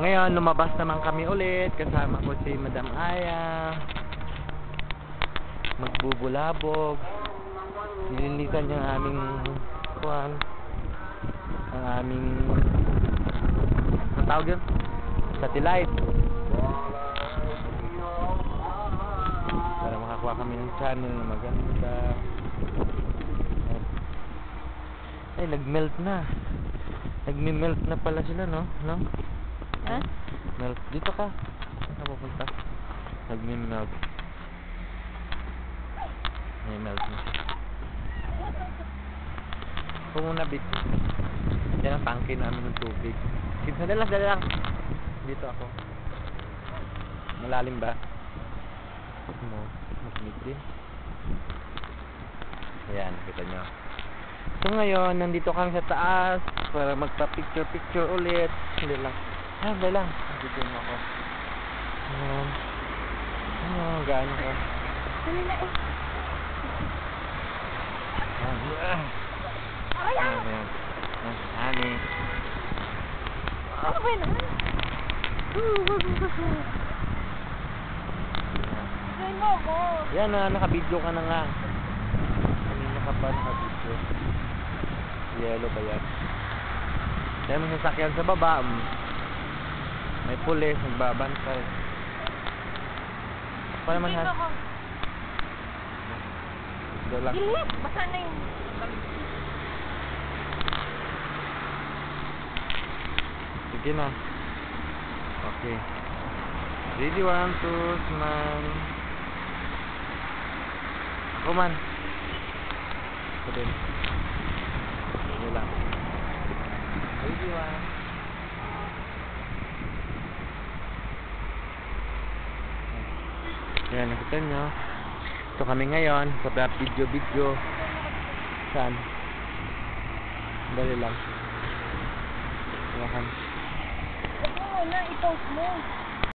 Ngayon, lumabas naman kami ulit. Kasama ko si Madam Aya. Magbubulabog. Nilinisan yung aming kuwan. Ang aming ang tawag yun? Satellite. Para makakuha kami ng channel na maganda. Ay, nag-melt na. Nagme-melt na pala sila, no? No? Ha? Melt. Dito ka. Saan ka pupunta? Nagme-melt. May melt na. Kung muna, bit. Yan ang tangke namin ng tubig. Dali lang. Dito ako. Malalim ba? Makinig din. Ayan, kita nyo. So ngayon, nandito kami sa taas para magpa-picture ulit. Hindi lang. Dali lang. Dito mo ako. Ayan. Gaano ko. Dali na eh. Ayan. Ayan. Honey. Okay naman. Gawin mo ako. Yan na, nakabidyo ka na nga. Kanina ka pa nakabidyo. Yellow ba yan? Kaya may sasakyan sa baba. May pulis, nagbabantay. Pa naman ha? Ito lang. Bilis! Basta na yung... Sige na. Okay. Ready, 1, 2, smile. Ako man. Ako din. Sige lang. Ready, 1. Ayan, nakita nyo. Ito kami ngayon. Sa video. Saan? Dali lang. Ayan. Huwag mo muna, i-post mo.